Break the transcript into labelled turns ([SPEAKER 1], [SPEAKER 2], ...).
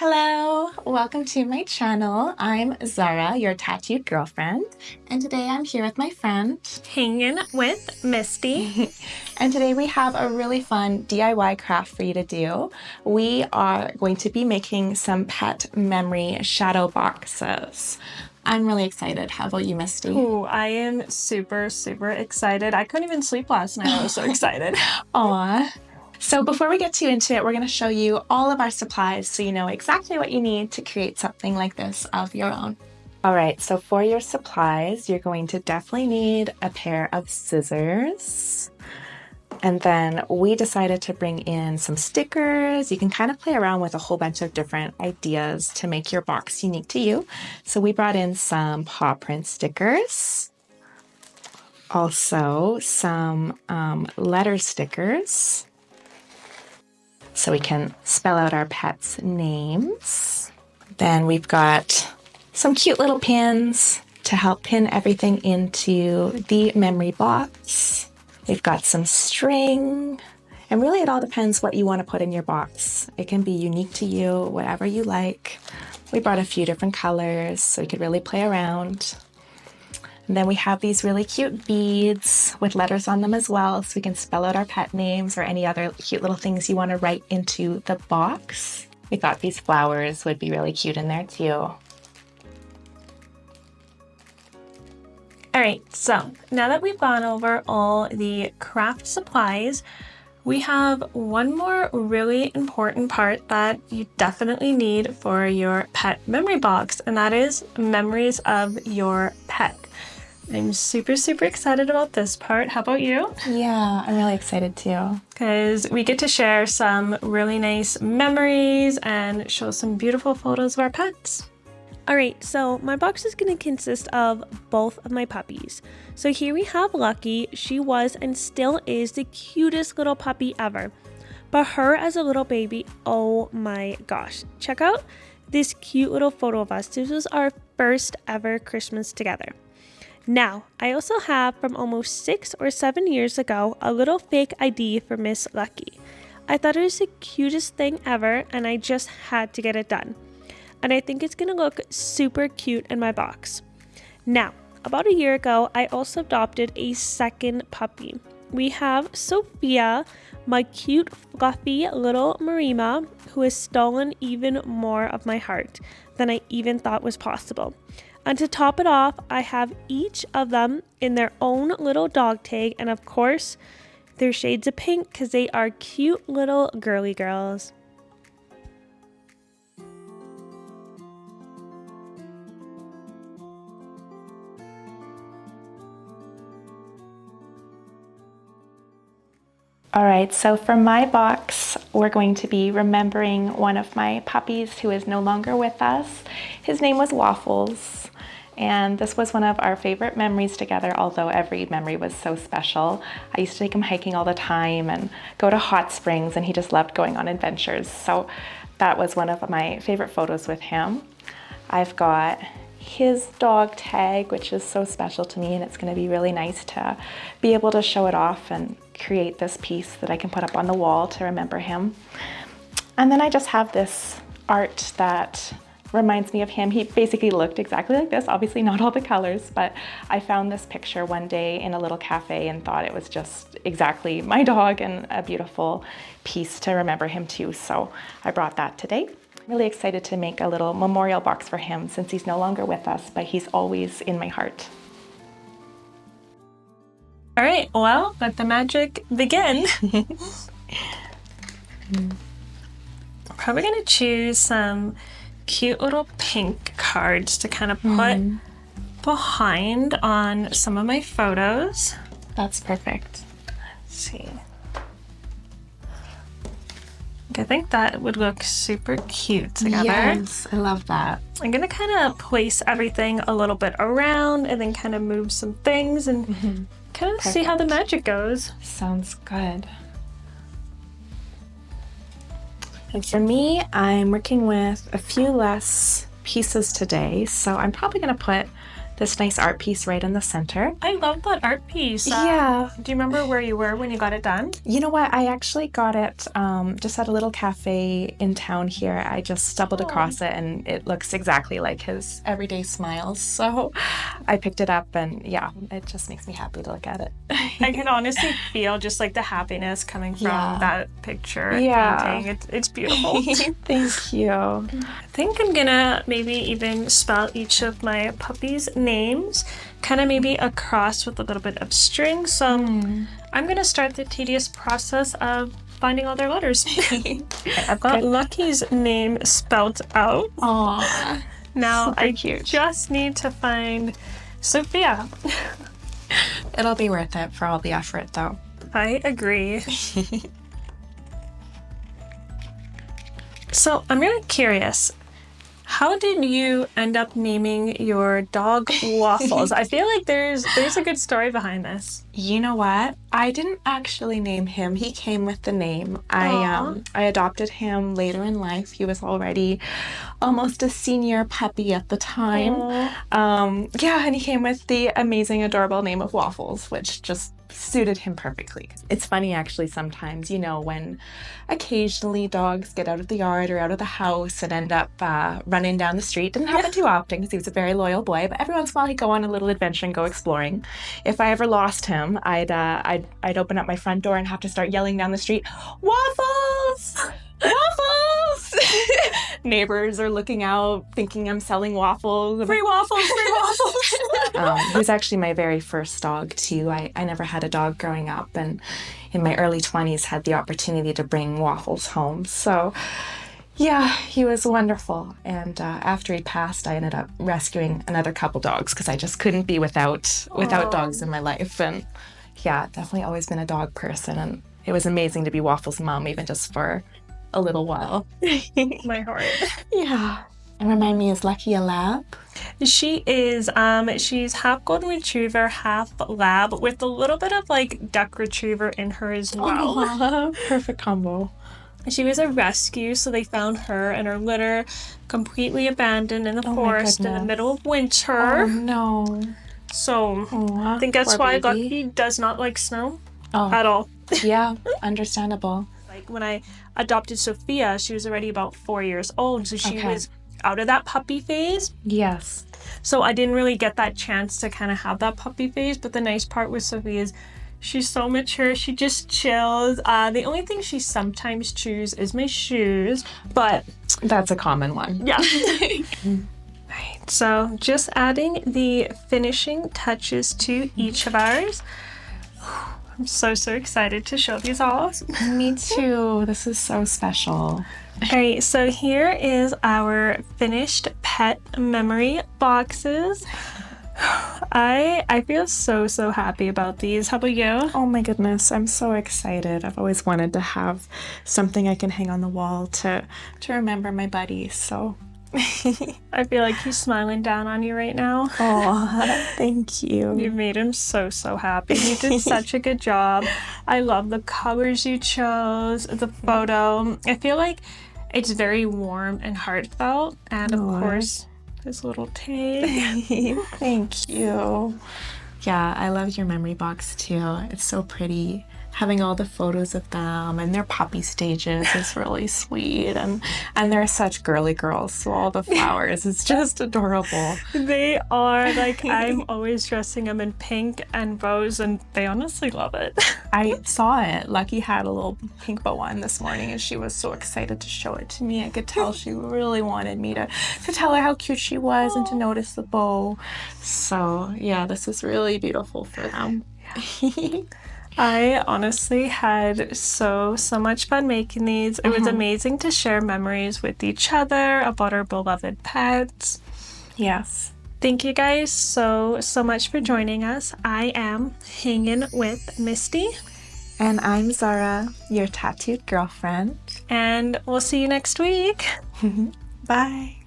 [SPEAKER 1] Hello, welcome to my channel. I'm Zara, your tattooed girlfriend, and today I'm here with my friend,
[SPEAKER 2] hanging with Misty.
[SPEAKER 1] and today we have a really fun DIY craft for you to do. We are going to be making some pet memory shadow boxes. I'm really excited. How about you, Misty?
[SPEAKER 2] Ooh, I am super excited. I couldn't even sleep last night. I was so excited.
[SPEAKER 1] Aw. So before we get too into it, we're going to show you all of our supplies so you know exactly what you need to create something like this of your own. All right, so for your supplies, you're going to definitely need a pair of scissors. And then we decided to bring in some stickers. You can kind of play around with a whole bunch of different ideas to make your box unique to you. So we brought in some paw print stickers. Also some letter stickers, so we can spell out our pets' names. Then we've got some cute little pins to help pin everything into the memory box. We've got some string, and really it all depends what you want to put in your box. It can be unique to you, whatever you like. We brought a few different colors so we could really play around. And then we have these really cute beads with letters on them as well, so we can spell out our pet names or any other cute little things you want to write into the box. We thought these flowers would be really cute in there too.
[SPEAKER 2] All right, so now that we've gone over all the craft supplies, we have one more really important part that you definitely need for your pet memory box, and that is memories of your pet. I'm super excited about this part. How about you?
[SPEAKER 1] Yeah, I'm really excited too.
[SPEAKER 2] Because we get to share some really nice memories and show some beautiful photos of our pets. Alright, so my box is going to consist of both of my puppies. So here we have Lucky. She was and still is the cutest little puppy ever. But her as a little baby, oh my gosh. Check out this cute little photo of us. This was our first ever Christmas together. Now, I also have from almost 6 or 7 years ago a little fake ID for Miss Lucky. I thought it was the cutest thing ever and I just had to get it done. And I think it's going to look super cute in my box. Now, about a year ago, I also adopted a second puppy. We have Sophia, my cute fluffy little Marima, who has stolen even more of my heart than I even thought was possible. And to top it off, I have each of them in their own little dog tag, and of course, they're shades of pink because they are cute little girly girls.
[SPEAKER 1] All right, so for my box, we're going to be remembering one of my puppies who is no longer with us. His name was Waffles, and this was one of our favorite memories together, although every memory was so special. I used to take him hiking all the time and go to hot springs, and he just loved going on adventures. So that was one of my favorite photos with him. I've got his dog tag, which is so special to me, and it's going to be really nice to be able to show it off and create this piece that I can put up on the wall to remember him. And then I just have this art that reminds me of him. He basically looked exactly like this, obviously not all the colors, but I found this picture one day in a little cafe and thought it was just exactly my dog and a beautiful piece to remember him too. So I brought that today. Really excited to make a little memorial box for him since he's no longer with us, but he's always in my heart.
[SPEAKER 2] All right, well, let the magic begin. Probably going to choose some cute little pink cards to kind of put behind on some of my photos.
[SPEAKER 1] That's perfect.
[SPEAKER 2] Let's see. I think that would look super cute together.
[SPEAKER 1] Yes, I love that.
[SPEAKER 2] I'm going to kind of place everything a little bit around and then kind of move some things and kind of see how the magic goes.
[SPEAKER 1] Sounds good. And for me, I'm working with a few less pieces today, so I'm probably going to put this nice art piece right in the center.
[SPEAKER 2] I love that art piece.
[SPEAKER 1] Yeah.
[SPEAKER 2] Do you remember where you were when you got it done?
[SPEAKER 1] You know what? I actually got it just at a little cafe in town here. I just stumbled across it and it looks exactly like his everyday smiles. So I picked it up and yeah, it just makes me happy to look at it.
[SPEAKER 2] I can honestly feel just like the happiness coming from that picture and painting. It's beautiful.
[SPEAKER 1] Thank you.
[SPEAKER 2] I think I'm gonna maybe even spell each of my puppies' names, kind of maybe a cross with a little bit of string. So I'm gonna start the tedious process of finding all their letters. I've got Lucky's name spelled out.
[SPEAKER 1] Aww.
[SPEAKER 2] Now
[SPEAKER 1] Super cute.
[SPEAKER 2] Just need to find Sophia.
[SPEAKER 1] It'll be worth it for all the effort though.
[SPEAKER 2] I agree. So I'm really curious. How did you end up naming your dog Waffles? I feel like there's a good story behind this.
[SPEAKER 1] You know what? I didn't actually name him. He came with the name. I adopted him later in life. He was already almost a senior puppy at the time. Yeah, and he came with the amazing, adorable name of Waffles, which just suited him perfectly. It's funny actually sometimes, you know, when occasionally dogs get out of the yard or out of the house and end up running down the street. Didn't happen too often because he was a very loyal boy, but every once in a while he'd go on a little adventure and go exploring. If I ever lost him, I'd open up my front door and have to start yelling down the street, "Waffles! Waffles!" Neighbors are looking out thinking I'm selling waffles.
[SPEAKER 2] Free waffles, free waffles.
[SPEAKER 1] He was actually my very first dog too. I never had a dog growing up, and in my early 20s had the opportunity to bring Waffles home. So yeah, he was wonderful. And after he passed, I ended up rescuing another couple dogs because I just couldn't be without dogs in my life. And yeah, definitely always been a dog person, and it was amazing to be Waffles' mom even just for a little while.
[SPEAKER 2] My heart.
[SPEAKER 1] Yeah. And remind me, is Lucky a lab?
[SPEAKER 2] She is, she's half golden retriever, half lab, with a little bit of like duck retriever in her as well.
[SPEAKER 1] Oh, perfect combo.
[SPEAKER 2] She was a rescue, so they found her and her litter completely abandoned in the forest in the middle of winter.
[SPEAKER 1] Oh no.
[SPEAKER 2] So I think that's why Lucky does not like snow at all.
[SPEAKER 1] Yeah, understandable.
[SPEAKER 2] Like when I adopted Sophia, she was already about 4 years old, so she was out of that puppy phase.
[SPEAKER 1] Yes.
[SPEAKER 2] So I didn't really get that chance to kind of have that puppy phase, but the nice part with Sophia is she's so mature. She just chills. The only thing she sometimes chews is my shoes, but
[SPEAKER 1] that's a common one.
[SPEAKER 2] Yeah. Right, so just adding the finishing touches to each of ours. I'm so excited to show these all.
[SPEAKER 1] Me too. This is so special.
[SPEAKER 2] All right, so here is our finished pet memory boxes. I feel so happy about these. How about you?
[SPEAKER 1] Oh my goodness, I'm so excited. I've always wanted to have something I can hang on the wall to remember my buddies, so
[SPEAKER 2] I feel like he's smiling down on you right now.
[SPEAKER 1] Oh, thank you.
[SPEAKER 2] You made him so happy. You did such a good job. I love the colors you chose, the photo. I feel like it's very warm and heartfelt, and of course his little tag.
[SPEAKER 1] Thank you. Yeah, I love your memory box too. It's so pretty. Having all the photos of them and their puppy stages is really sweet, and they're such girly girls, so all the flowers is just adorable.
[SPEAKER 2] They are. Like, I'm always dressing them in pink and rose, and they honestly love it.
[SPEAKER 1] I saw it. Lucky had a little pink bow on this morning, and she was so excited to show it to me. I could tell she really wanted me to tell her how cute she was and to notice the bow. So yeah, this is really beautiful for them.
[SPEAKER 2] I honestly had so much fun making these. It was amazing to share memories with each other about our beloved pets.
[SPEAKER 1] Yes.
[SPEAKER 2] Thank you guys so much for joining us. I am hanging with Misty.
[SPEAKER 1] And I'm Zara, your tattooed girlfriend.
[SPEAKER 2] And we'll see you next week.
[SPEAKER 1] Bye.